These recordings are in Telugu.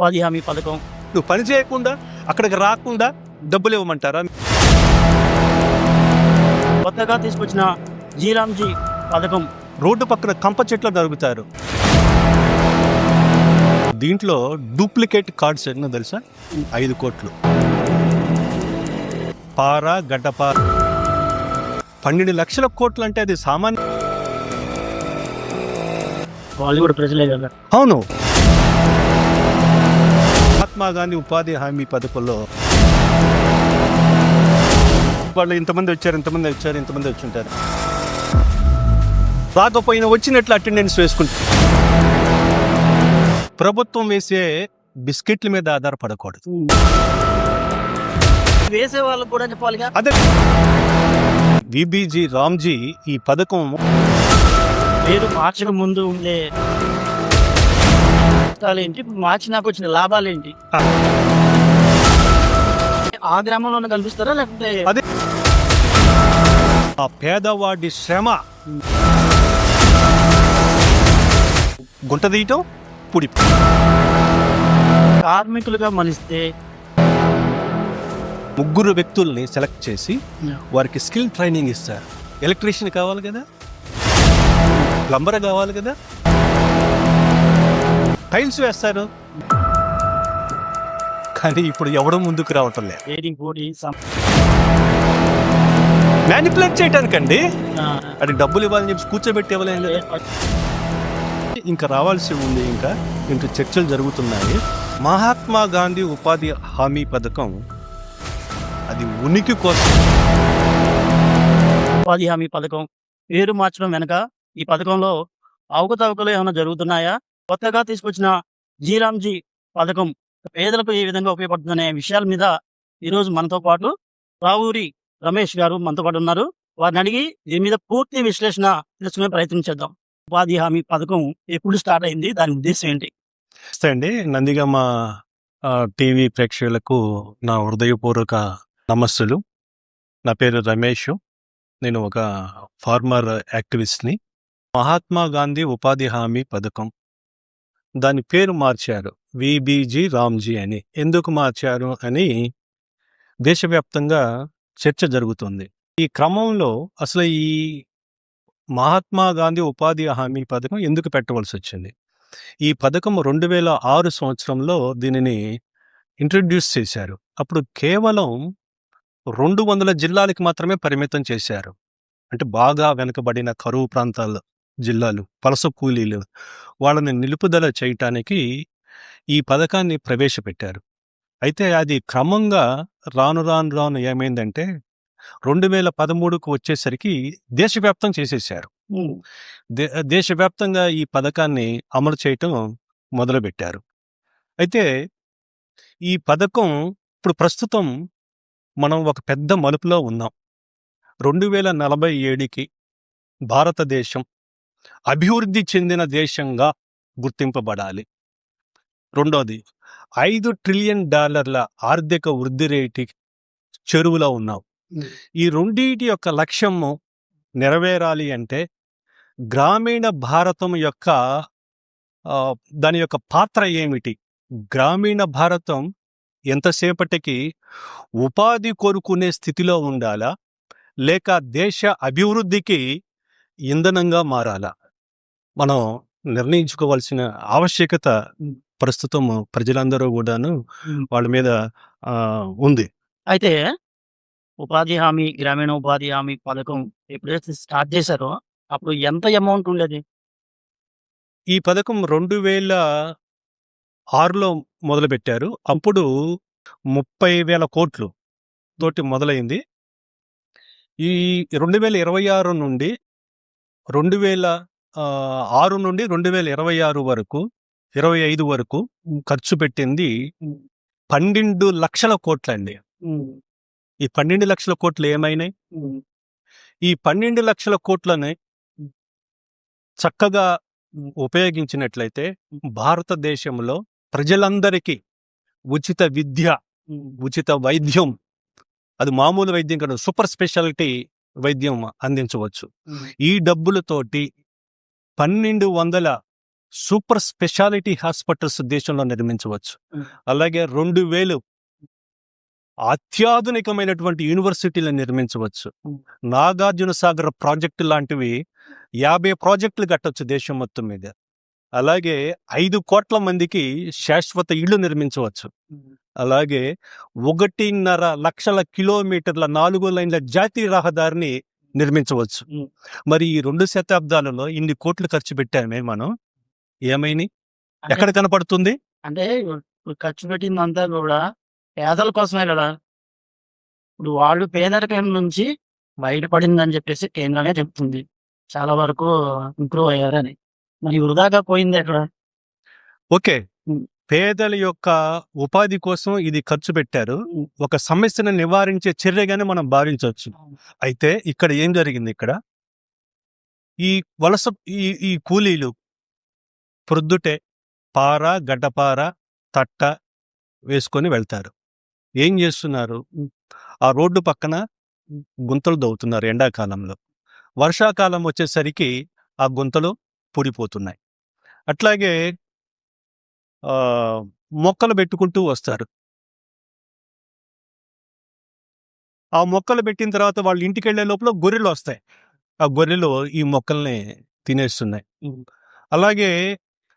ఉపాధి హామీ పథకం. నువ్వు పని చేయకుండా అక్కడికి రాకుండా డబ్బులు ఇవ్వమంటారా? కొత్తగా తీసుకొచ్చిన జీరాంజీ పథకం. రోడ్డు పక్కన కంప చెట్లు నరుగుతారు. దీంట్లో డూప్లికేట్ కార్డ్స్ ఎన్నో తెలుసా? 5 కోట్లు. పారా గడ్డపార 12 లక్షల కోట్లు అంటే అది సామాన్య. వాళ్ళు కూడా ప్రజలే కదా. అవును. మహాత్మా గాంధీ ఉపాధి హామీ పథకంలో వాళ్ళు ఇంతమంది వచ్చుంటారు. రాకపోయినా వచ్చినట్లు అటెండెన్స్ వేసుకుంటారు. ప్రభుత్వం వేసే బిస్కెట్ల మీద ఆధారపడకూడదు. వేసే వాళ్ళకు కూడా చెప్పాలిగా. అదే విబిజీ రామ్జీ ఈ పథకం పేరు మార్చక ముందు ఉండే ఏంటి, మార్చినాక వచ్చిన లాభాలేంటి? ఆ గ్రామంలోనే కల్పిస్తారా లేకపోతే అదే ఆ పేదవాడి శ్రమ గుంట తీయటం పుడి కార్మికులుగా మలిస్తే 3 వ్యక్తుల్ని సెలెక్ట్ చేసి వారికి స్కిల్ ట్రైనింగ్ ఇస్తారు. ఎలక్ట్రీషియన్ కావాలి కదా, ప్లంబర్ కావాలి కదా, టైల్స్ వేస్తారు. కానీ ఇప్పుడు ఎవడో ముందుకు రావటం లేదు. మ్యానిపులేట్ చేయటానికండి. అది డబ్బులు ఇవ్వాలని చెప్పి కూర్చోబెట్టి ఇవ్వలేదు. ఇంకా రావాల్సి ఉంది. ఇంకా చర్చలు జరుగుతున్నాయి. మహాత్మా గాంధీ ఉపాధి హామీ పథకం అది ఉనికి కోసం. ఉపాధి హామీ పథకం పేరు మార్చడం వెనక ఈ పథకంలో అవకతవకలు ఏమైనా జరుగుతున్నాయా? కొత్తగా తీసుకొచ్చిన జీరాంజీ పథకం పేదలకు ఏ విధంగా ఉపయోగపడుతుందనే విషయాల మీద ఈరోజు మనతో పాటు రావూరి రమేష్ గారు మనతో పాటు ఉన్నారు. వారిని అడిగి దీని మీద పూర్తి విశ్లేషణ తెలుసుకునే ప్రయత్నం చేద్దాం. ఉపాధి హామీ పథకం ఎప్పుడు స్టార్ట్ అయింది, దాని ఉద్దేశం ఏంటి? అండి, నందిగామ టీవీ ప్రేక్షకులకు నా హృదయపూర్వక నమస్సులు. నా పేరు రమేష్. నేను ఒక ఫార్మర్ యాక్టివిస్ట్ని. మహాత్మా గాంధీ ఉపాధి హామీ పథకం దాని పేరు మార్చారు విబిజీ రామ్జీ అని. ఎందుకు మార్చారు అని దేశవ్యాప్తంగా చర్చ జరుగుతుంది. ఈ క్రమంలో అసలు ఈ మహాత్మా గాంధీ ఉపాధి హామీ పథకం ఎందుకు పెట్టవలసి వచ్చింది? ఈ పథకం 2006 సంవత్సరంలో దీనిని ఇంట్రడ్యూస్ చేశారు. అప్పుడు కేవలం 200 జిల్లాలకి మాత్రమే పరిమితం చేశారు. అంటే బాగా వెనుకబడిన కరువు ప్రాంతాల జిల్లాలు, వలస కూలీలు, వాళ్ళని నిలుపుదల చేయటానికి ఈ పథకాన్ని ప్రవేశపెట్టారు. అయితే అది క్రమంగా రాను ఏమైందంటే 2013కు వచ్చేసరికి దేశవ్యాప్తం చేసేసారు. దేశవ్యాప్తంగా ఈ పథకాన్ని అమలు చేయటం మొదలుపెట్టారు. అయితే ఈ పథకం ఇప్పుడు ప్రస్తుతం మనం ఒక పెద్ద మలుపులో ఉన్నాం. 2047కి భారతదేశం అభివృద్ధి చెందిన దేశంగా గుర్తింపబడాలి. రెండోది, $5 ట్రిలియన్ ఆర్థిక వృద్ధి రేటు చెరువులో ఉన్నాం. ఈ రెండింటి యొక్క లక్ష్యము నెరవేరాలి అంటే గ్రామీణ భారతం యొక్క దాని యొక్క పాత్ర ఏమిటి? గ్రామీణ భారతం ఎంతసేపటికి ఉపాధి కోరుకునే స్థితిలో ఉండాలా, లేక దేశ అభివృద్ధికి ఇంధనంగా మారాలా? మనం నిర్ణయించుకోవాల్సిన ఆవశ్యకత ప్రస్తుతం ప్రజలందరూ కూడాను వాళ్ళ మీద ఉంది. అయితే ఉపాధి హామీ, గ్రామీణ ఉపాధి హామీ పథకం ఎప్పుడైతే స్టార్ట్ చేశారో అప్పుడు ఎంత అమౌంట్ ఉండేది? ఈ పథకం 2006లో మొదలుపెట్టారు. అప్పుడు 30,000 కోట్లు తోటి మొదలైంది. ఈ 2026 నుండి 2026 వరకు 25 వరకు ఖర్చు పెట్టింది 12 లక్షల కోట్లండి. ఈ 12 లక్షల కోట్లు ఏమైనాయి? ఈ 12 లక్షల కోట్లని చక్కగా ఉపయోగించినట్లయితే భారతదేశంలో ప్రజలందరికీ ఉచిత విద్య, ఉచిత వైద్యం, అది మామూలు వైద్యం కాదు, సూపర్ స్పెషాలిటీ వైద్యం అందించవచ్చు. ఈ డబ్బులతోటి 1200 సూపర్ స్పెషాలిటీ హాస్పిటల్స్ దేశంలో నిర్మించవచ్చు. అలాగే 2000 అత్యాధునికమైనటువంటి యూనివర్సిటీలను నిర్మించవచ్చు. నాగార్జున సాగర్ ప్రాజెక్టు లాంటివి 50 ప్రాజెక్టులు కట్టొచ్చు దేశం మొత్తం మీద. అలాగే 5 కోట్ల మందికి శాశ్వత ఇళ్లు నిర్మించవచ్చు. అలాగే 1.5 లక్షల కిలోమీటర్ల 4 లైన్ల జాతీయ రహదారిని నిర్మించవచ్చు. మరి ఈ 2 శతాబ్దాలలో ఇన్ని కోట్లు ఖర్చు పెట్టామే మనం, ఏమైనాయి? ఎక్కడ కనపడుతుంది? అంటే ఇప్పుడు ఖర్చు పెట్టిందంతా కూడా పేదల కోసమే కదా. ఇప్పుడు వాళ్ళు పేదరికం నుంచి బయటపడిందని చెప్పేసి కేంద్రమే చెప్తుంది. చాలా వరకు ఇంప్రూవ్ అయ్యారని. మరి వృధాగా పోయింది ఎక్కడ? ఓకే, ఉమ్. పేదల యొక్క ఉపాధి కోసం ఇది ఖర్చు పెట్టారు. ఒక సమస్యను నివారించే చర్యగానే మనం భావించవచ్చు. అయితే ఇక్కడ ఏం జరిగింది? ఇక్కడ ఈ వలస ఈ కూలీలు ప్రొద్దుటే పార, గడ్డపార, తట్ట వేసుకొని వెళ్తారు. ఏం చేస్తున్నారు? ఆ రోడ్డు పక్కన గుంతలు దవ్వుతున్నారు ఎండాకాలంలో. వర్షాకాలం వచ్చేసరికి ఆ గుంతలు పూడిపోతున్నాయి. అట్లాగే మొక్కలు పెట్టుకుంటూ వస్తారు. ఆ మొక్కలు పెట్టిన తర్వాత వాళ్ళు ఇంటికి వెళ్ళే లోపల గొర్రెలు వస్తాయి. ఆ గొర్రెలు ఈ మొక్కల్ని తినేస్తున్నాయి. అలాగే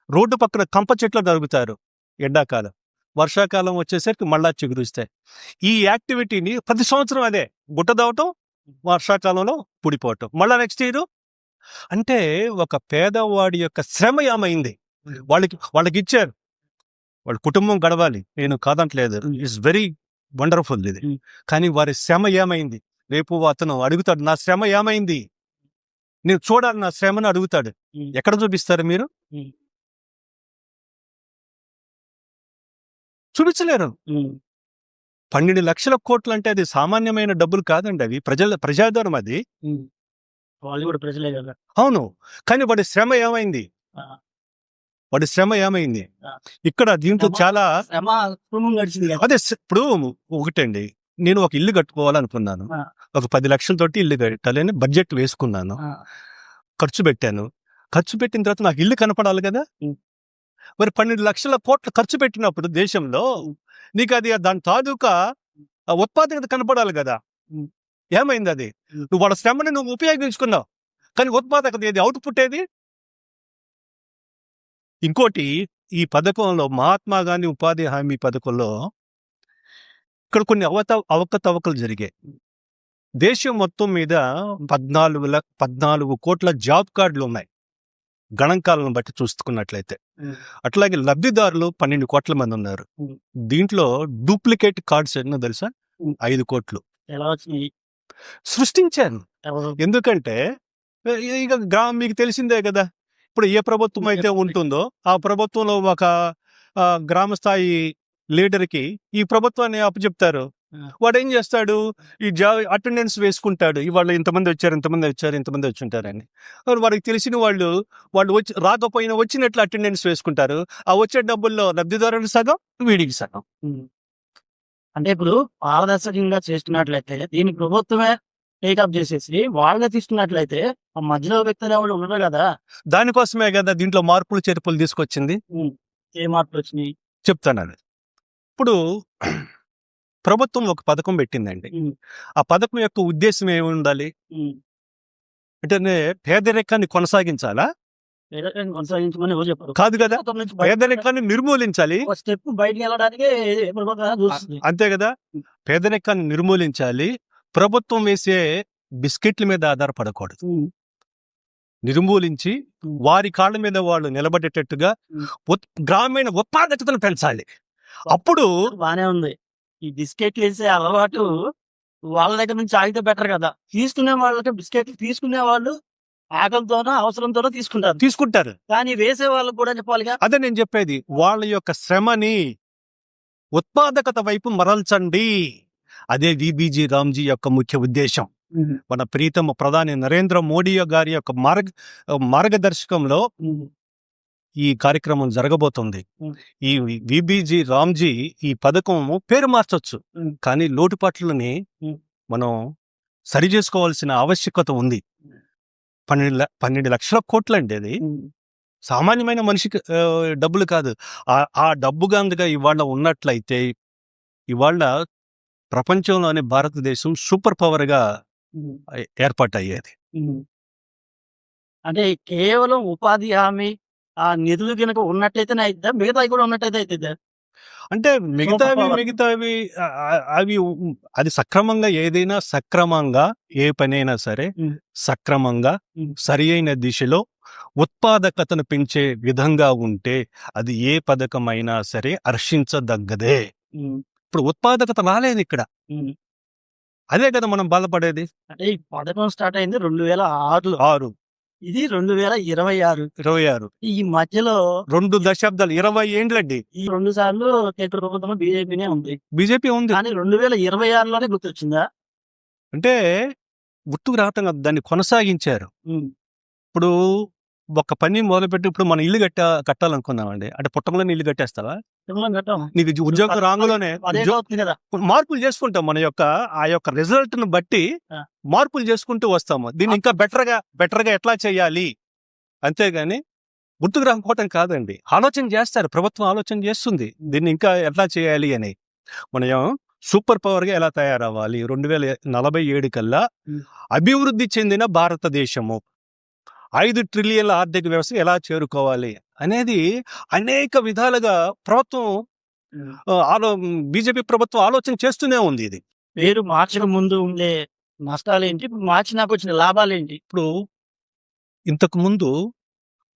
రోడ్డు పక్కన కంప చెట్లు నరుగుతారు ఎండాకాలం. వర్షాకాలం వచ్చేసరికి మళ్ళా చిగురుస్తాయి. ఈ యాక్టివిటీని ప్రతి సంవత్సరం అదే గుట్ట దవ్వటం, వర్షాకాలంలో పుడిపోవటం, మళ్ళా నెక్స్ట్ ఇయర్. అంటే ఒక పేదవాడి యొక్క శ్రమ ఏమైంది? వాళ్ళకి ఇచ్చారు, వాళ్ళ కుటుంబం గడవాలి, నేను కాదంటలేదు, ఇట్స్ వెరీ వండర్ఫుల్ ఇది. కానీ వారి శ్రమ ఏమైంది? రేపు అతను అడుగుతాడు, నా శ్రమ ఏమైంది, నేను చూడాలి నా శ్రమను అడుగుతాడు. ఎక్కడ చూపిస్తారు మీరు? చూపించలేరు. 12 లక్షల కోట్లు అంటే అది సామాన్యమైన డబ్బులు కాదండి. అవి ప్రజాధనం. అది వాళ్ళు కూడా ప్రజలే కదా. అవును, కానీ వాడి శ్రమ ఏమైంది? ఇక్కడ దీంట్లో చాలా అదే. ఇప్పుడు ఒకటండి, నేను ఒక ఇల్లు కట్టుకోవాలనుకున్నాను. ఒక 10 లక్షలతోటి ఇల్లు కట్టాలని బడ్జెట్ వేసుకున్నాను, ఖర్చు పెట్టాను. ఖర్చు పెట్టిన తర్వాత నాకు ఇల్లు కనపడాలి కదా. మరి 12 లక్షల కోట్లు ఖర్చు పెట్టినప్పుడు దేశంలో నీకు అది దాని తాలూకా ఉత్పాదకత కనపడాలి కదా. ఏమైంది? అది నువ్వు వాళ్ళ శ్రమని నువ్వు ఉపయోగించుకున్నావు, కానీ ఉత్పాదకత ఏది? అవుట్పుట్ ఏది? ఇంకోటి, ఈ పథకంలో మహాత్మా గాంధీ ఉపాధి హామీ పథకంలో ఇక్కడ కొన్ని అవకతవకలు జరిగాయి. దేశం మొత్తం మీద 14 కోట్ల జాబ్ కార్డులు ఉన్నాయి గణాంకాలను బట్టి చూసుకున్నట్లయితే. అట్లాగే లబ్ధిదారులు 12 కోట్ల మంది ఉన్నారు. దీంట్లో డూప్లికేట్ కార్డ్స్ ఎన్నో తెలుసా? 5 కోట్లు సృష్టించారు. ఎందుకంటే ఇక మీకు తెలిసిందే కదా, ఇప్పుడు ఏ ప్రభుత్వం అయితే ఉంటుందో ఆ ప్రభుత్వంలో ఒక గ్రామ స్థాయి లీడర్కి ఈ ప్రభుత్వాన్ని అప్పచెప్తారు. వాడు ఏం చేస్తాడు? ఈ అటెండెన్స్ వేసుకుంటాడు, ఇవాళ ఇంతమంది వచ్చి ఉంటారని. వాడికి తెలిసిన వాళ్ళు వచ్చి రాకపోయినా వచ్చినట్లు అటెండెన్స్ వేసుకుంటారు. ఆ వచ్చే డబ్బుల్లో లబ్ధిదారులు సగం, వీడికి సగం. అంటే ఇప్పుడు పారదర్శకంగా చేస్తున్నట్లయితే దీని ప్రభుత్వమే టేకప్ చేసేసి వాళ్ళే తీసుకున్నట్లయితే ఆ మధ్యలో వ్యక్తులు ఎవరు ఉండరు కదా. దానికోసమే కదా దీంట్లో మార్పులు చేర్పులు తీసుకొచ్చింది. ఏ మార్పులు వచ్చినాయి చెప్తాను. అది ఇప్పుడు ప్రభుత్వం ఒక పథకం పెట్టిందండి. ఆ పథకం యొక్క ఉద్దేశం ఏమి ఉండాలి అంటే పేదరికాన్ని కొనసాగించాలా? కొనసాగించమని ఎవరు చెప్పారు? కాదు కదా, పేదరికాన్ని నిర్మూలించాలి. స్టెప్ బయటికి వెళ్ళడానికి అంతే కదా, పేదరికాన్ని నిర్మూలించాలి. ప్రభుత్వం వేసే బిస్కెట్ల మీద ఆధారపడకూడదు, నిర్మూలించి వారి కాళ్ళ మీద వాళ్ళు నిలబడేటట్టుగా గ్రామీణ ఉత్పాదకతను పెంచాలి. అప్పుడు బానే ఉంది. ఈ బిస్కెట్లు వేసే అలవాటు వాళ్ళ దగ్గర నుంచి ఆగితే బెటర్ కదా. తీసుకునే వాళ్ళకి బిస్కెట్లు తీసుకునే వాళ్ళు ఆకలితోనో అవసరంతోనో తీసుకుంటారు, కానీ వేసే వాళ్ళకి కూడా చెప్పాలిగా. అదే నేను చెప్పేది, వాళ్ళ యొక్క శ్రమని ఉత్పాదకత వైపు మరల్చండి. అదే విబిజి రామ్జీ యొక్క ముఖ్య ఉద్దేశం. మన ప్రీతమ ప్రధాని నరేంద్ర మోడీ గారి యొక్క మార్గదర్శకంలో ఈ కార్యక్రమం జరగబోతుంది. ఈ విబిజి రామ్జీ ఈ పథకం పేరు మార్చొచ్చు, కానీ లోటుపాట్లని మనం సరి చేసుకోవాల్సిన ఆవశ్యకత ఉంది. 12 లక్షల కోట్లు అండి అది. సామాన్యమైన మనిషికి డబ్బులు కాదు. ఆ డబ్బు గనుక ఇవాళ ఉన్నట్లయితే ఇవాళ ప్రపంచంలోనే భారతదేశం సూపర్ పవర్‌గా హ్మ్. ఏర్పాటయ్యేది. హ్మ్. అంటే కేవలం ఉపాధి హామీ ఆ నిధులు గనుక ఉన్నట్టయితేనే అయిద్దా? మిగతాయి కూడా ఉన్నట్టయితే అయిద్దా? అంటే సూపర్ పవర్. మిగతావి అవి అది సక్రమంగా ఏదైనా సక్రమంగా ఏ పనైనా సరే హ్మ్. సక్రమంగా హ్మ్. సరియైన దిశలో ఉత్పాదకతను పెంచే విధంగా ఉంటే అది ఏ పథకమైనా సరే హర్షించదగ్గదే. హ్మ్. ఇప్పుడు ఉత్పాదకత రాలేదు ఇక్కడ. హ్మ్. అదే కదా మనం బాధపడేది. అంటే ఈ పథకం స్టార్ట్ అయింది 2006లో. 6, ఇది 2026. 26 ఈ మధ్యలో 2 దశాబ్దాలు 20 ఏండ్లండి. ఈ 2 సార్లు కేంద్ర ప్రభుత్వం బీజేపీనే ఉంది. బీజేపీ ఉంది. కానీ 2026లోనే గుర్తొచ్చిందా? అంటే గుర్తుకు రావటం కాదు, దాన్ని కొనసాగించారు. హ్మ్. ఇప్పుడు ఒక పని మొదలుపెట్టి ఇప్పుడు మనం ఇల్లు కట్టాలనుకున్నామండి. అంటే పుట్టంలోనే ఇల్లు కట్టేస్తావా? తిరుమలం కట్టాం. నీకు ఉద్యోగం రాంగులోనే అదేదో అవుతుంది కదా! మార్పులు చేసుకుంటాం. ఆ యొక్క రిజల్ట్‌ని బట్టి ఆ! మార్పులు చేసుకుంటూ వస్తాము. దీన్ని ఇంకా బెటర్‌గా ఎట్లా చేయాలి? అంతేగాని గుర్తుకు రాకపోవటం కాదండి. ఆలోచన చేస్తారు. ప్రభుత్వం ఆలోచన చేస్తుంది. దీన్ని ఇంకా ఎట్లా చేయాలి అని. మనం సూపర్ పవర్‌గా ఎలా తయారవ్వాలి? 2047 కల్లా హ్మ్. అభివృద్ధి చెందిన భారతదేశము. 5 ట్రిలియన్ల ఆర్థిక వ్యవస్థ ఎలా చేరుకోవాలి? అనేది అనేక విధాలుగా ప్రభుత్వం హ్మ్. బీజేపీ ప్రభుత్వం ఆలోచన చేస్తూనే ఉంది ఇది. పేరు మార్చక ముందు ఉండే నష్టాలేంటి? ఇప్పుడు మార్చినాకొచ్చిన లాభాలేంటి? ఇప్పుడు ఇంతకుముందు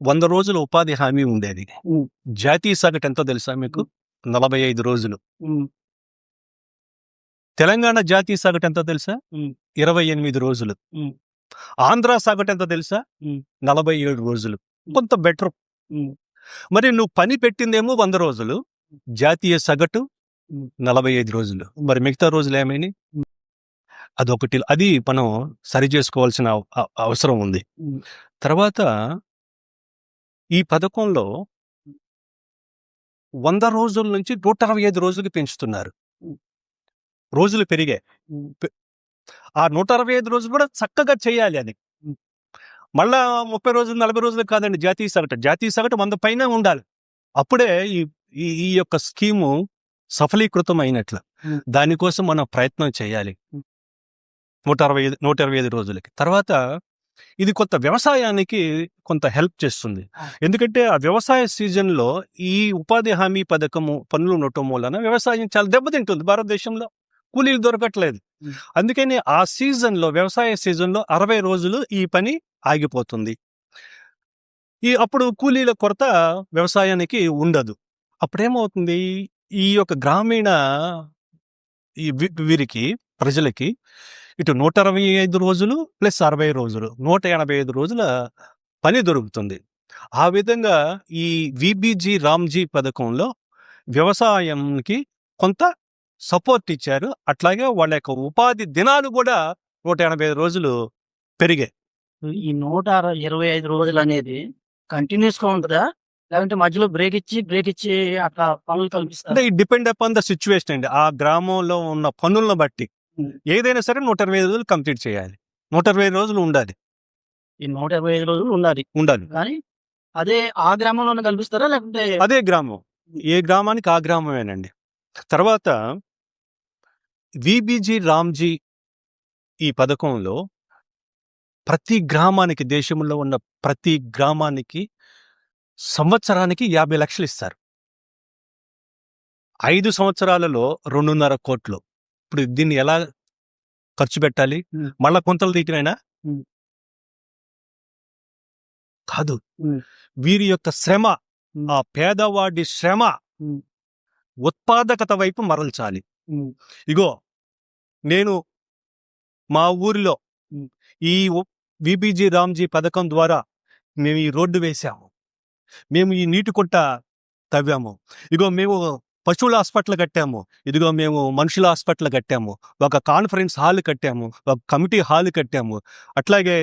100 రోజుల ఉపాధి హామీ ఉండేది. హ్మ్. జాతీయ సగటు ఎంతో తెలుసా మీకు? 45 రోజులు. హ్మ్. తెలంగాణ జాతీయ సగటు ఎంతో తెలుసా? హ్మ్. 28 రోజులు. హ్మ్. ఆంధ్ర సగటు ఎంతో తెలుసా? హ్మ్. 47 రోజులు. కొంత బెటర్. హ్మ్. మరి నువ్వు పని పెట్టిందేమో 100 రోజులు. జాతీయ సగటు హ్మ్. 45 రోజులు. మరి మిగతా రోజులు ఏమైనాయి? అదొకటి. అది మనం సరి చేసుకోవాల్సిన అవసరం ఉంది. హ్మ్. తర్వాత ఈ పథకంలో 100 రోజుల నుంచి 165 రోజులకి పెంచుతున్నారు. హ్మ్. రోజులు పెరిగాయి. హ్మ్. ఆ 165 రోజులు కూడా చక్కగా చేయాలి అది. హ్మ్. మళ్ళా 30 రోజులు, 40 రోజులు కాదండి జాతీయ సగటు. జాతీయ సగటు 100 పైనే ఉండాలి. అప్పుడే ఈ ఈ ఈ యొక్క స్కీము సఫలీకృతం అయినట్లు. హ్మ్. దానికోసం మనం ప్రయత్నం చేయాలి. హ్మ్. 125 రోజులకి. తర్వాత ఇది కొంత వ్యవసాయానికి కొంత హెల్ప్ చేస్తుంది. ఆ! ఎందుకంటే ఆ వ్యవసాయ సీజన్‌లో ఈ ఉపాధి హామీ పథకము పనులు ఉండటం మూలన వ్యవసాయం చాలా దెబ్బతింటుంది భారతదేశంలో. కూలీలు దొరకట్లేదు. హ్మ్. అందుకని ఆ సీజన్‌లో వ్యవసాయ సీజన్‌లో 60 రోజులు ఈ పని ఆగిపోతుంది. అప్పుడు కూలీల కొరత వ్యవసాయానికి ఉండదు. అప్పుడేమవుతుంది? ఈ యొక్క గ్రామీణ వీరికి ప్రజలకి ఇటు 165 రోజులు ప్లస్ 60 రోజులు 185 రోజుల పని దొరుకుతుంది. ఆ విధంగా ఈ విబీజీ రామ్జీ పథకంలో వ్యవసాయంకి కొంత సపోర్ట్ ఇచ్చారు. అట్లాగే వాళ్ళ యొక్క ఉపాధి దినాలు కూడా 185 రోజులు పెరిగాయి. ఈ 125 రోజులనేది కంటిన్యూస్‌గా ఉంటదా? లేదంటే మధ్యలో బ్రేక్ ఇచ్చి అట్లా పనులు కల్పిస్తారా? అంటే it depend upon the situation అండి. ఆ గ్రామంలో ఉన్న పనులను బట్టి. హ్మ్. ఏదైనా సరే 125 రోజులు కంప్లీట్ చేయాలి. 125 రోజులు ఉండాలి. ఈ 125 రోజులు ఉండాలి. ఉండాలి. కానీ అదే ఆ గ్రామంలోనే కల్పిస్తారా? లేకుంటే అదే గ్రామం. ఏ గ్రామానికి ఆ గ్రామమేనండి. తర్వాత విబీజీ రామ్జీ ఈ పథకంలో ప్రతి గ్రామానికి, దేశంలో ఉన్న ప్రతి గ్రామానికి సంవత్సరానికి 50 లక్షలు ఇస్తారు. 5 సంవత్సరాలలో 2.5 కోట్లు. ఇప్పుడు దీన్ని ఎలా ఖర్చు పెట్టాలి? హ్మ్. మళ్ళా కొంతలు తీయటమేనా? హ్మ్. కాదు. హ్మ్. వీరి యొక్క శ్రమ, హ్మ్. ఆ పేదవాడి శ్రమ హ్మ్. ఉత్పాదకత వైపు మరల్చాలి. హ్మ్. ఇగో నేను మా ఊరిలో హ్మ్. ఈ విబీజీ రామ్జీ పథకం ద్వారా మేము ఈ రోడ్డు వేశాము. మేము ఈ నీటి కుంట తవ్వాము. ఇగో మేము పశువుల హాస్పిటల్ కట్టాము. ఇదిగో మేము మనుషుల హాస్పిటల్ కట్టాము. ఒక కాన్ఫరెన్స్ హాల్ కట్టాము. ఒక కమిటీ హాల్ కట్టాము. అట్లాగే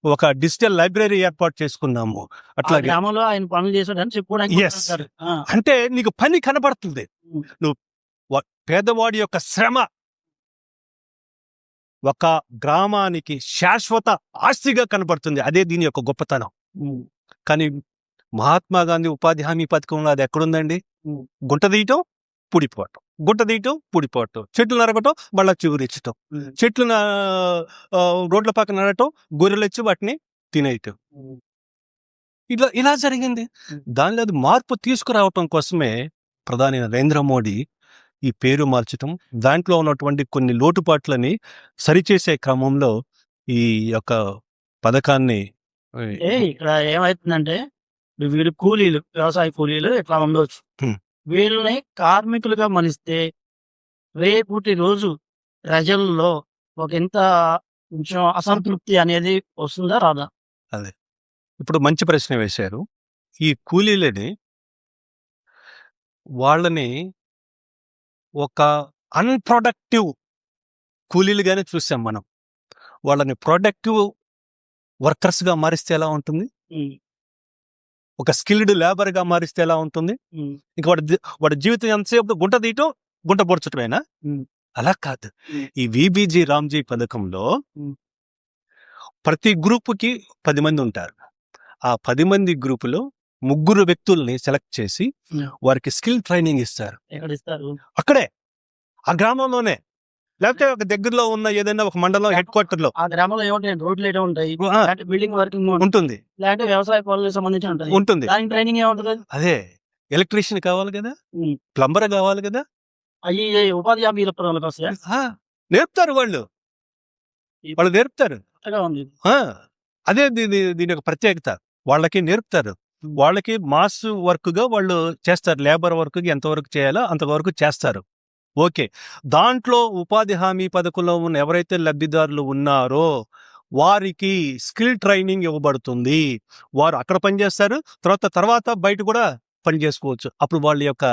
ఒక డిజిటల్ లైబ్రరీ ఏర్పాటు చేసుకున్నాము. ఆ అట్లాగే గ్రామంలో ఆయన పనులు చేసాడని చెప్పుకోవడానికి యెస్. అంటారు. ఆ! అంటే నీకు పని కనబడుతుంది. హ్మ్. నువ్వు పేదవాడి యొక్క శ్రమ ఒక గ్రామానికి శాశ్వత ఆస్తిగా కనబడుతుంది. అదే దీని యొక్క గొప్పతనం. హ్మ్. కానీ మహాత్మా గాంధీ ఉపాధి హామీ పథకంలో అది ఎక్కడుందండి? ఉమ్. గుంట తీయటం, పుడిపోవటం, గుంట తీయటం, పుడిపోవటం, చెట్లు నరకటం, మళ్ళా చిగురించటం, ఉమ్. చెట్లు రోడ్ల పక్కన నడటం, గొర్రెలు వచ్చి వాటిని తినేయటం. ఉమ్. ఇలా జరిగింది. ఉమ్. దానిలో అది మార్పు తీసుకురావటం కోసమే ప్రధాని నరేంద్ర మోడీ ఈ పేరు మార్చటం, దాంట్లో ఉన్నటువంటి కొన్ని లోటుపాట్లని సరిచేసే క్రమంలో ఈ యొక్క పథకాన్ని ఇక్కడ ఏమైతుందంటే ఇప్పుడు వీళ్ళు కూలీలు, వ్యవసాయ కూలీలు ఇట్లా ఉండవచ్చు. ఉమ్. వీళ్ళని కార్మికులుగా మలిస్తే రేపటి రోజు ప్రజల్లో ఒక ఇంత కొంచెం అసంతృప్తి అనేది వస్తుందా రాదా? ఇప్పుడు మంచి ప్రశ్న వేశారు. ఈ కూలీలని వాళ్ళని ఒక అన్ప్రొడక్టివ్ కూలీలుగానే చూసాం మనం. వాళ్ళని ప్రొడక్టివ్ వర్కర్స్గా మారిస్తే ఎలా ఉంటుంది? ఉమ్. ఒక స్కిల్డ్ లేబర్గా మారిస్తే ఎలా ఉంటుంది? ఉమ్. ఇంకా వాడి జీవితం ఎంతసేపు గుంట తీయటం, గుంట పొడ్చటమేనా? ఉమ్. అలా కాదు. ఉమ్. ఈ విబిజీ రామ్జీ పథకంలో ఉమ్. ప్రతి గ్రూపుకి 10 మంది ఉంటారు. ఆ 10 మంది గ్రూపులో 3 వ్యక్తుల్ని సెలెక్ట్ చేసి ఉమ్. వారికి స్కిల్ ట్రైనింగ్ ఇస్తారు. ఎక్కడ ఇస్తారు? అక్కడే, ఆ గ్రామంలోనే, లేకపోతే ఒక దగ్గరలో ఉన్న ఏదైనా ఒక మండలం హెడ్ క్వార్టర్ లో ఆ గ్రామంలో ఏముంటాయి? రోడ్లు ఏటో ఉంటాయి, ఆ, లేదంటే బిల్డింగ్ వర్కింగ్ ఉంటుంది లేదంటే వ్యవసాయ పనులకు సంబంధించి ఉంటుంది. ఉంటుంది దానికి ట్రైనింగ్ ఏముంటది? అదే ఎలక్ట్రీషియన్ కావాలి కదా, ఉమ్. ప్లంబర్ కావాలి కదా, అయ్యి ఉపాధి హామీ పథకాలకు వస్తాయా? ఆ, నేర్పుతారు వాళ్ళు నేర్పుతారు. కొత్తగా ఉంది. ఆ, అదే దీని యొక్క ప్రత్యేకత. వాళ్ళకి నేర్పుతారు. వాళ్ళకి మాస్ వర్క్ గా వాళ్ళు చేస్తారు. లేబర్ వర్క్ ఎంతవరకు చేయాలో అంతవరకు చేస్తారు. ఓకే, దాంట్లో ఉపాధి హామీ పథకంలో ఉన్న ఎవరైతే లబ్ధిదారులు ఉన్నారో వారికి స్కిల్ ట్రైనింగ్ ఇవ్వబడుతుంది. వారు అక్కడ పనిచేస్తారు, తర్వాత బయట కూడా పని చేసుకోవచ్చు. అప్పుడు వాళ్ళ యొక్క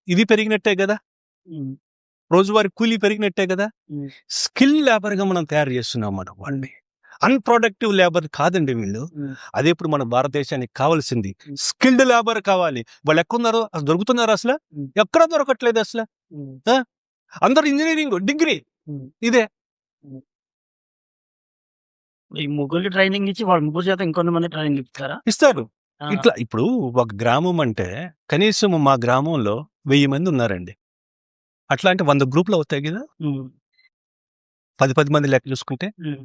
ఇది పెరిగినట్టే కదా, ఉమ్. రోజువారీ కూలీ పెరిగినట్టే కదా. ఉమ్. స్కిల్ లేబర్గా మనం తయారు చేస్తున్నాం మనం వాళ్ళని. అన్ప్రొడక్టివ్ లేబర్ కాదండి వీళ్ళు. ఉమ్. అదే ఇప్పుడు మన భారతదేశానికి కావాల్సింది. స్కిల్డ్ లేబర్ కావాలి. వాళ్ళు ఎక్కడున్నారు? అసలు దొరుకుతున్నారు? అసలు ఎక్కడ దొరకట్లేదు అసలు. ఉమ్. అందరు ఇంజనీరింగ్ డిగ్రీ ఉమ్. ఇదే. ఈ ముగ్గురికి ట్రైనింగ్ ఇచ్చి వాళ్ళ ముగ్గురు చేత ఇంకొంతమంది ట్రైనింగ్ ఇస్తారా? ఇస్తారు. ఆ. ఇట్లా ఇప్పుడు ఒక గ్రామం అంటే కనీసం మా గ్రామంలో 1000 మంది ఉన్నారండి. అట్లా అంటే 100 గ్రూపులు అవుతాయి కదా. ఉమ్. 10 మంది లెక్క చూసుకుంటే ఉమ్.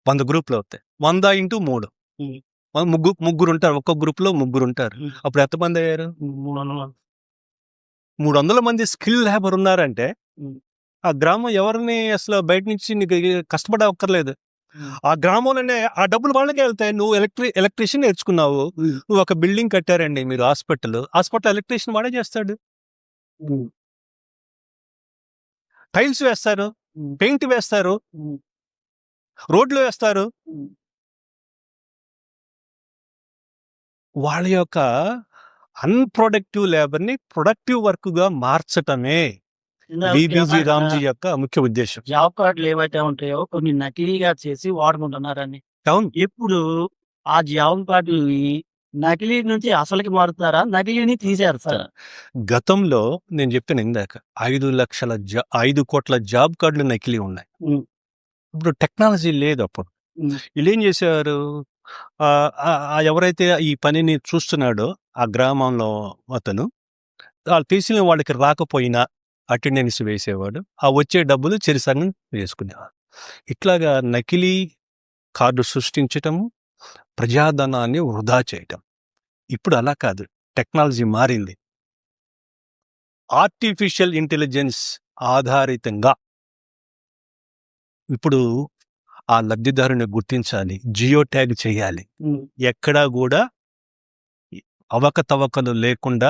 100 గ్రూపులు అవుతాయి. 100 × 3 ఉమ్. ముగ్గురు ఉంటారు. ఒక్కొక్క గ్రూప్ లో 3 ఉంటారు. ఉమ్. అప్పుడు ఎంతమంది అయ్యారు? 300. 300 మంది స్కిల్ లేబర్ ఉన్నారంటే ఉమ్. ఆ గ్రామం ఎవరిని అసలు బయట నుంచి నీకు కష్టపడే అక్కర్లేదు. ఉమ్. ఆ గ్రామంలోనే ఆ డబ్బులు వాళ్ళకే వెళ్తాయి. నువ్వు ఎలక్ట్రీషియన్ నేర్చుకున్నావు, ఉమ్. నువ్వు ఒక బిల్డింగ్ కట్టారండి మీరు, హాస్పిటల్ ఎలక్ట్రీషియన్ వాడే చేస్తాడు. ఉమ్. టైల్స్ వేస్తారు, ఉమ్. పెయింట్ వేస్తారు, ఉమ్. రోడ్లు వేస్తారు. ఉమ్. వాళ్ళ యొక్క అన్ప్రొడక్టివ్ లేబర్ ని ప్రొడక్టివ్ వర్క్ గా మార్చటమే విబిజీ రామ్జీ యొక్క ముఖ్య ఉద్దేశం. జాబ్ కార్డులు ఏవైతే ఉంటాయో కొన్ని నకిలీగా చేసి వాడుకుంటున్నారని. అవును. ఇప్పుడు ఆ జాబ్ కార్డులని నకిలీ నుంచి అసలుకి మారుతారా, నకిలీని తీసేస్తారా? గతంలో నేను చెప్పాను ఇందాక 5 కోట్ల జాబ్ కార్డులు నకిలీ ఉన్నాయి. ఉమ్. ఇప్పుడు టెక్నాలజీ లేదు. అప్పుడు ఉమ్. వీళ్ళు ఏం చేశారు? ఎవరైతే ఈ పనిని చూస్తున్నాడో ఆ గ్రామంలో అతను వాళ్ళు తీసిన వాళ్ళకి రాకపోయినా అటెండెన్స్ వేసేవాడు. ఆ వచ్చే డబ్బులు చెరిసగం వేసుకునేవాడు. ఇట్లాగా నకిలీ కార్డు సృష్టించటము, ప్రజాధనాన్ని వృధా చేయటం. ఇప్పుడు అలా కాదు, టెక్నాలజీ మారింది. ఆర్టిఫిషియల్ ఇంటెలిజెన్స్ ఆధారితంగా ఇప్పుడు ఆ లబ్ధిదారుని గుర్తించాలి, జియో ట్యాగ్ చేయాలి. ఉమ్. ఎక్కడా కూడా అవకతవకలు లేకుండా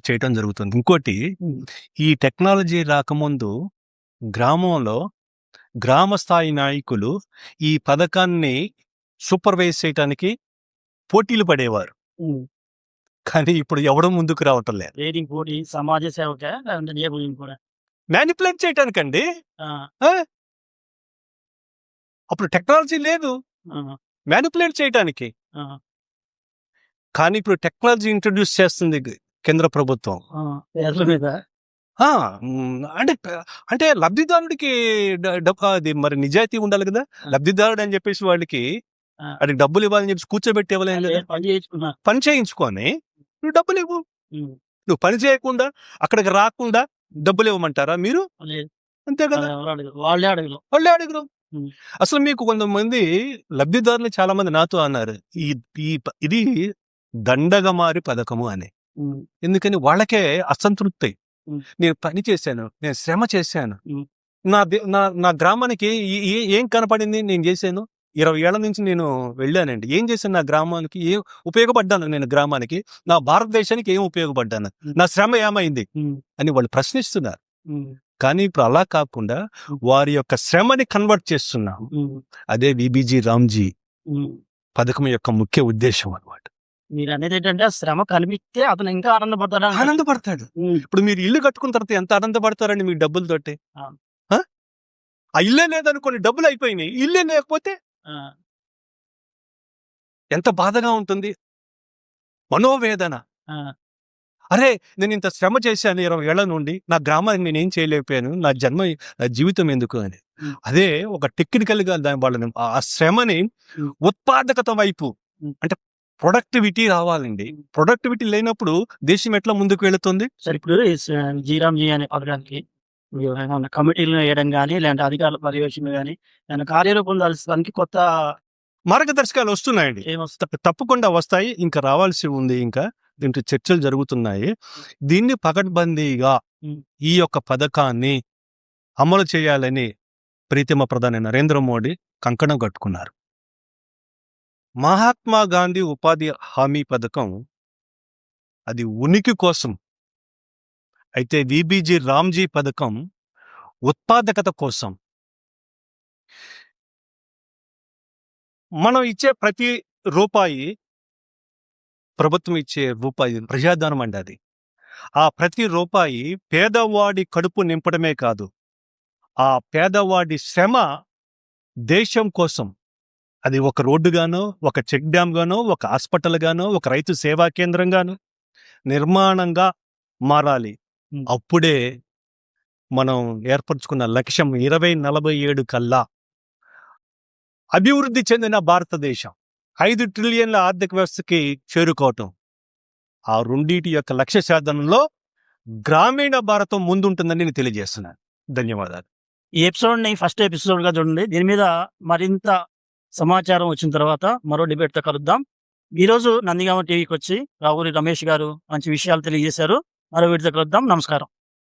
చేయటం జరుగుతుంది. ఇంకోటి, ఉమ్. ఈ టెక్నాలజీ రాకముందు గ్రామంలో గ్రామ స్థాయి నాయకులు ఈ పథకాన్ని సూపర్వైజ్ చేయటానికి పోటీలు పడేవారు. ఉమ్. కానీ ఇప్పుడు ఎవడో ముందుకు రావటం లేదు. రేటింగ్ పోటీ, సమాజ సేవక, లేదంటే లేబులింగ్ కూడా మ్యానిపులేట్ చేయటానికండి. ఆ. ఆ? అప్పుడు టెక్నాలజీ లేదు ఆ. మ్యానిపులేట్ చేయటానికి. ఆ. కానీ ఇప్పుడు టెక్నాలజీ ఇంట్రడ్యూస్ చేస్తుంది కేంద్ర ప్రభుత్వం. ఆ. పేర్ల మీద అంటే లబ్ధిదారుడికి అది మరి నిజాయితీ ఉండాలి కదా. లబ్ధిదారుడు అని చెప్పేసి వాళ్ళకి అది డబ్బులు ఇవ్వాలని చెప్పి కూర్చోబెట్టి ఇవ్వలేం కదా. పని చేయించుకున్నా. పని చేయించుకొని నువ్వు డబ్బులు ఇవ్వు. ఉమ్. నువ్వు పని చేయకుండా అక్కడికి రాకుండా డబ్బులు ఇవ్వమంటారా మీరు? లేదు. అంతే కదా, ఎవరు అడగరు, వాళ్ళే అడగరు. వాళ్ళే అడుగురు. ఉమ్. అసలు మీకు కొంతమంది లబ్ధిదారులు చాలా మంది నాతో అన్నారు ఇది దండగమారి పథకము అని. ఉమ్. ఎందుకని వాళ్ళకే అసంతృప్తి. ఉమ్. నేను పని చేశాను, నేను శ్రమ చేశాను, ఉమ్. నా గ్రామానికి ఏం కనపడింది నేను చేశాను. 20 ఏళ్ల నుంచి నేను వెళ్ళానండి. ఏం చేశాను నా గ్రామానికి? ఏం ఉపయోగపడ్డాను నేను గ్రామానికి? నా భారతదేశానికి ఏం ఉపయోగపడ్డాను? నా శ్రమ ఏమైంది అని వాళ్ళు ప్రశ్నిస్తున్నారు. కానీ ఇప్పుడు అలా కాకుండా వారి యొక్క శ్రమని కన్వర్ట్ చేస్తున్నాం. అదే విబిజి రామ్జీ పథకం యొక్క ముఖ్య ఉద్దేశం అన్నమాట. మీరు అనేది ఏంటంటే శ్రమ కనిపిస్తే అతను ఇంకా ఆనందపడతాడు. ఇప్పుడు మీరు ఇల్లు కట్టుకున్న తర్వాత ఎంత ఆనందపడతారండి మీ డబ్బులతోటి? ఆ ఇల్లే లేదనుకోండి, డబ్బులు అయిపోయినాయి, ఇల్లే లేకపోతే ఎంత బాధగా ఉంటుంది, మనోవేదన. అరే నేను ఇంత శ్రమ చేశాను 20 ఏళ్ల నుండి, నా గ్రామానికి నేనేం చేయలేకపోయాను, నా జీవితం ఎందుకు అని. అదే ఒక టెక్నికల్ గా వాళ్ళని ఆ శ్రమని ఉత్పాదకత వైపు, అంటే ప్రొడక్టివిటీ రావాలండి. ప్రొడక్టివిటీ లేనప్పుడు దేశం ఎట్లా ముందుకు వెళుతుంది? సరే, ఇప్పుడు జీరామ్జీ అనే పథకానికి కమిటీలు వేయడం కానీ, లేదంటే అధికారుల పర్యవేక్షణ కానీ, కార్యరూపం దాల్చడానికి కొత్త మార్గదర్శకాలు వస్తున్నాయండి. తప్పకుండా వస్తాయి, ఇంకా రావాల్సి ఉంది. ఇంకా దీంట్లో చర్చలు జరుగుతున్నాయి. దీన్ని పకడ్బందీగా ఈ యొక్క పథకాన్ని అమలు చేయాలని ప్రీతమ ప్రధాని నరేంద్ర మోడీ కంకణం కట్టుకున్నారు. మహాత్మా గాంధీ ఉపాధి హామీ పథకం అది ఉనికి కోసం అయితే, విబిజి రామ్జీ పథకం ఉత్పాదకత కోసం. మనం ఇచ్చే ప్రతి రూపాయి, ప్రభుత్వం ఇచ్చే రూపాయి ప్రజాధనం అండి. అది ఆ ప్రతి రూపాయి పేదవాడి కడుపు నింపడమే కాదు, ఆ పేదవాడి శ్రమ దేశం కోసం, అది ఒక రోడ్డు గానో, ఒక చెక్ డ్యామ్ గానో, ఒక హాస్పిటల్ గానో, ఒక రైతు సేవా కేంద్రం గానో నిర్మాణంగా మారాలి. అప్పుడే మనం ఏర్పరచుకున్న లక్ష్యం 2047 కల్లా అభివృద్ధి చెందిన భారతదేశం 5 ట్రిలియన్ల ఆర్థిక వ్యవస్థకి చేరుకోవటం. ఆ రెండింటి యొక్క లక్ష్య సాధనలో గ్రామీణ భారతం ముందుంటుందని నేను తెలియజేస్తున్నాను. ధన్యవాదాలు. ఈ ఎపిసోడ్ని ఫస్ట్ ఎపిసోడ్గా చూడండి. దీని మీద మరింత సమాచారం వచ్చిన తర్వాత మరో డిబేట్తో కలుద్దాం. ఈరోజు నందిగామ టీవీకి వచ్చి రావురి రమేష్ గారు మంచి విషయాలు తెలియజేశారు. మరో వీడితో కలుద్దాం. నమస్కారం.